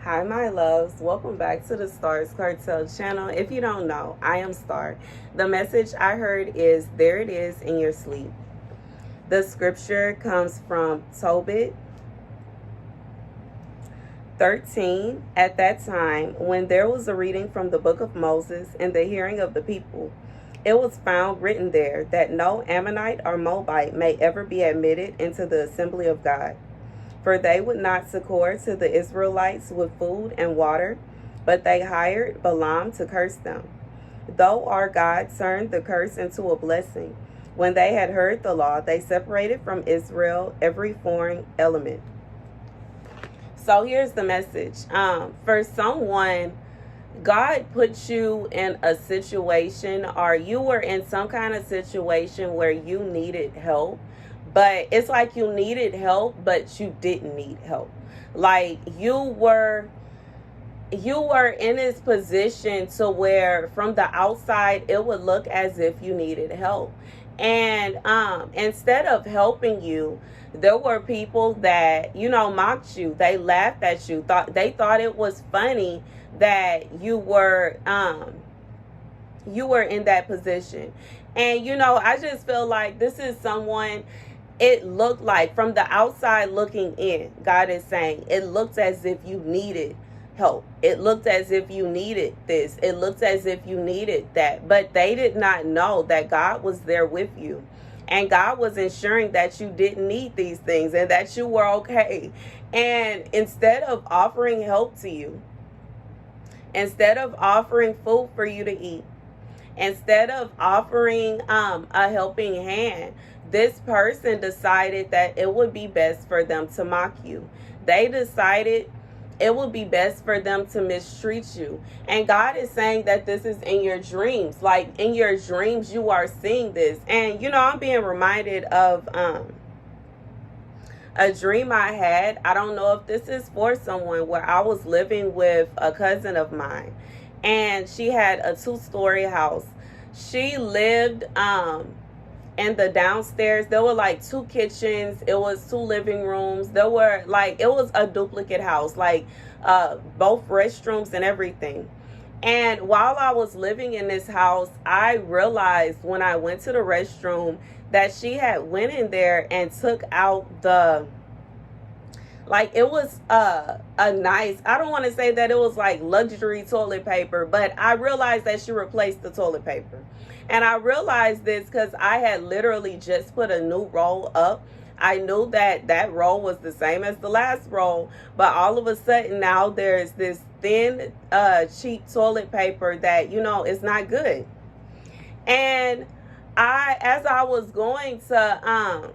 Hi, my loves. Welcome back to the Starscartel channel. If you don't know, I am Star. The message I heard is, there it is in your sleep. The scripture comes from Tobit 13. At that time, when there was a reading from the book of Moses and the hearing of the people, it was found written there that no Ammonite or Moabite may ever be admitted into the assembly of God. For they would not succor to the Israelites with food and water, but they hired Balaam to curse them. Though our God turned the curse into a blessing, when they had heard the law, they separated from Israel every foreign element. So here's the message. For someone, God put you in a situation, or you were in some kind of situation where you needed help. But it's like you needed help, but you didn't need help. Like you were in this position to where from the outside it would look as if you needed help. And instead of helping you, there were people that, mocked you. They laughed at you. They thought it was funny that you were in that position. And I just feel like this is someone. It looked like, from the outside looking in, God is saying, it looked as if you needed help. It looked as if you needed this. It looked as if you needed that. But they did not know that God was there with you. And God was ensuring that you didn't need these things and that you were okay. And instead of offering help to you, instead of offering food for you to eat, instead of offering a helping hand, this person decided that it would be best for them to mock you. They decided it would be best for them to mistreat you. And God is saying that this is in your dreams. Like in your dreams, you are seeing this. And, I'm being reminded of a dream I had. I don't know if this is for someone, where I was living with a cousin of mine. And she had a 2-story house. She lived in the downstairs. There were like 2 kitchens. It was 2 living rooms. There were it was a duplicate house, both restrooms and everything. And while I was living in this house, I realized when I went to the restroom that she had went in there and took out it was a nice, I don't want to say that it was like luxury toilet paper, but I realized that she replaced the toilet paper. And I realized this because I had literally just put a new roll up. I knew that that roll was the same as the last roll, but all of a sudden now there's this thin, cheap toilet paper that, is not good. And as I was going to,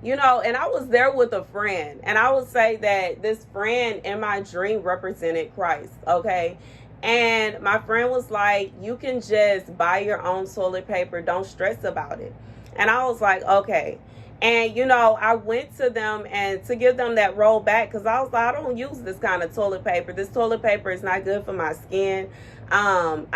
and I was there with a friend, and I would say that this friend in my dream represented Christ, okay? And my friend was like, you can just buy your own toilet paper. Don't stress about it. And I was like, okay. And, I went to them and to give them that roll back because I was like, I don't use this kind of toilet paper. This toilet paper is not good for my skin. I'm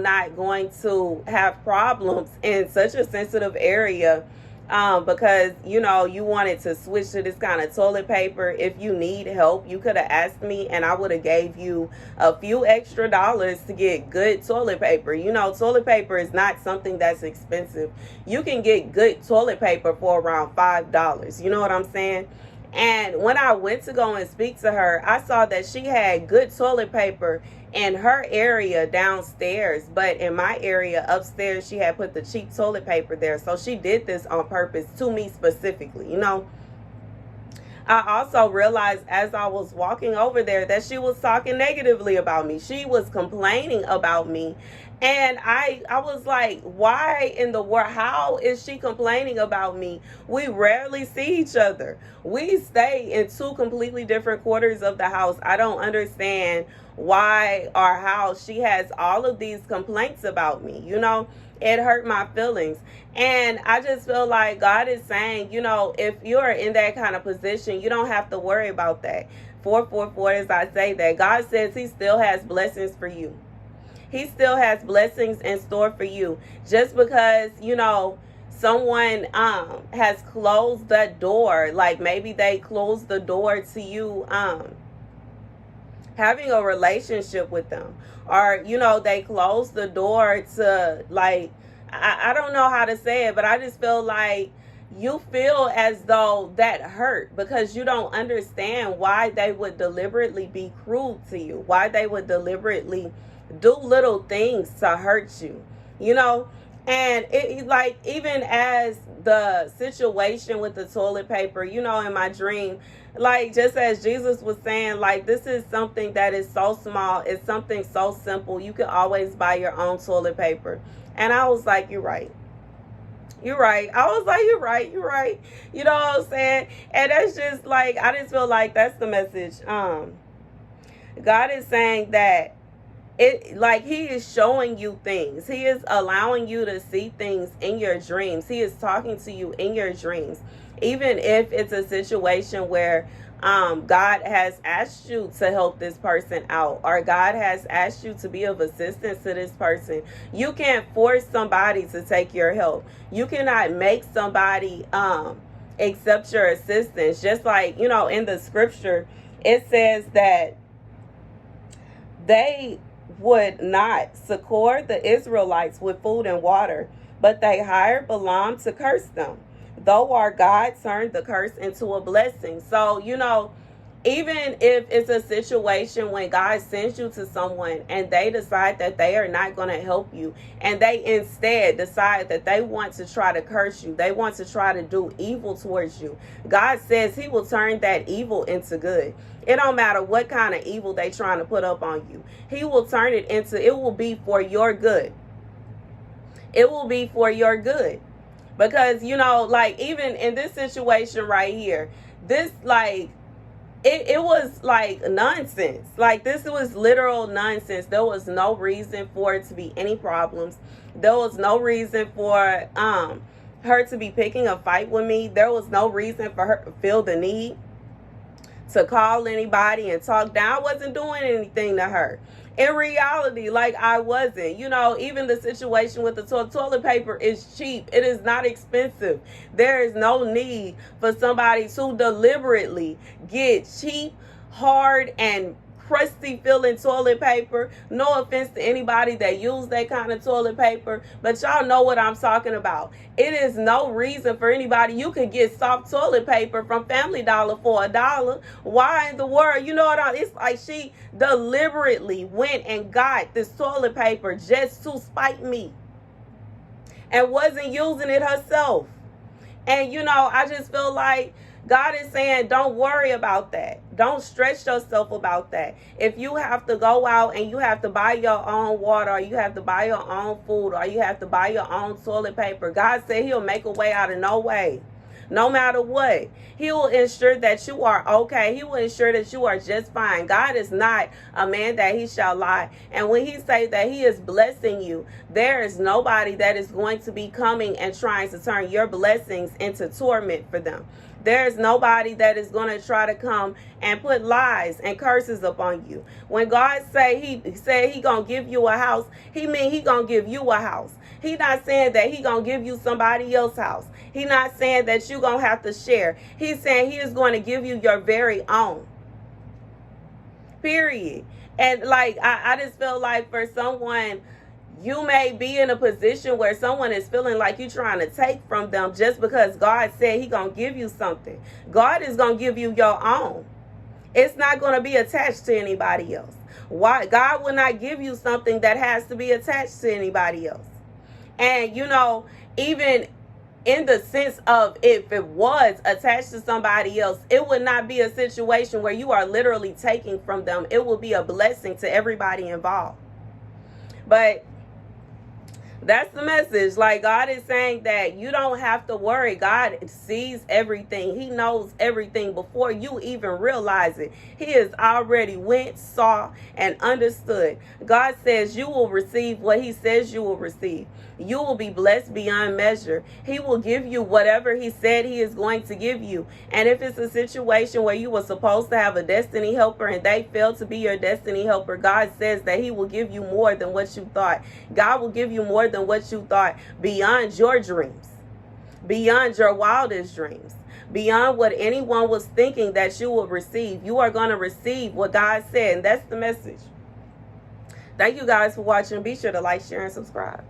not going to have problems in such a sensitive area. Because, you wanted to switch to this kind of toilet paper. If you need help, you could have asked me and I would have gave you a few extra dollars to get good toilet paper. Toilet paper is not something that's expensive. You can get good toilet paper for around $5. You know what I'm saying? And when I went to go and speak to her, I saw that she had good toilet paper in her area downstairs, but in my area upstairs, she had put the cheap toilet paper there. So she did this on purpose to me specifically, I also realized as I was walking over there that she was talking negatively about me. She was complaining about me. And I was like, why in the world? How is she complaining about me? We rarely see each other. We stay in 2 completely different quarters of the house. I don't understand why or how she has all of these complaints about me. It hurt my feelings. And I just feel like God is saying, if you're in that kind of position, you don't have to worry about that. 444, as I say that, God says he still has blessings for you. He still has blessings in store for you. Just because, someone has closed that door, like maybe they closed the door to you having a relationship with them. Or, they close the door to, like, I don't know how to say it, but I just feel like you feel as though that hurt because you don't understand why they would deliberately be cruel to you, why they would deliberately do little things to hurt you, And it, like, even as the situation with the toilet paper, in my dream, like, just as Jesus was saying, like, this is something that is so small. It's something so simple. You can always buy your own toilet paper. And I was like, you're right. You're right. I was like, you're right. You're right. You know what I'm saying? And that's just like, I just feel like that's the message. God is saying that he is showing you things. He is allowing you to see things in your dreams. He is talking to you in your dreams. Even if it's a situation where God has asked you to help this person out, or God has asked you to be of assistance to this person. You can't force somebody to take your help. You cannot make somebody accept your assistance. Just like, in the scripture, it says that they would not succor the Israelites with food and water, but they hired Balaam to curse them, though our God turned the curse into a blessing. So, even if it's a situation when God sends you to someone and they decide that they are not going to help you, and they instead decide that they want to try to curse you, they want to try to do evil towards you, God says he will turn that evil into good. It don't matter what kind of evil they trying to put up on you. He will turn it will be for your good. It will be for your good. Because, like, even in this situation right here, this, like, it was like nonsense. Like, this was literal nonsense. There was no reason for it to be any problems. There was no reason for her to be picking a fight with me. There was no reason for her to feel the need to call anybody and talk down. I wasn't doing anything to her. In reality, like, I wasn't. Even the situation with the toilet paper is cheap. It is not expensive. There is no need for somebody to deliberately get cheap, hard, and crusty feeling toilet paper. No offense to anybody that use that kind of toilet paper, but y'all know what I'm talking about. It is no reason for anybody. You could get soft toilet paper from Family Dollar for $1. Why in the world? It's like she deliberately went and got this toilet paper just to spite me and wasn't using it herself. And I just feel like God is saying, don't worry about that. Don't stress yourself about that. If you have to go out and you have to buy your own water, or you have to buy your own food, or you have to buy your own toilet paper, God said he'll make a way out of no way. No matter what, he will ensure that you are okay. He will ensure that you are just fine. God is not a man that he shall lie. And when he say that he is blessing you, there is nobody that is going to be coming and trying to turn your blessings into torment for them. There's nobody that is going to try to come and put lies and curses upon you. When God say he said he going to give you a house, he mean he going to give you a house. He not saying that he going to give you somebody else's house. He not saying that you going to have to share. He's saying he is going to give you your very own. Period. And like, I just feel like for someone, you may be in a position where someone is feeling like you're trying to take from them just because God said he going to give you something. God is going to give you your own. It's not going to be attached to anybody else. Why? God will not give you something that has to be attached to anybody else. And, even in the sense of if it was attached to somebody else, it would not be a situation where you are literally taking from them. It will be a blessing to everybody involved. But that's the message. Like, God is saying that you don't have to worry. God sees everything. He knows everything before you even realize it. He has already went, saw, and understood. God says you will receive what he says you will receive. You will be blessed beyond measure. He will give you whatever he said he is going to give you. And if it's a situation where you were supposed to have a destiny helper and they failed to be your destiny helper, God says that he will give you more than what you thought. God will give you more than what you thought, beyond your dreams, beyond your wildest dreams. beyond what anyone was thinking that you will receive. You are going to receive what God said, and that's the message. Thank you guys for watching. Be sure to like, share, and subscribe.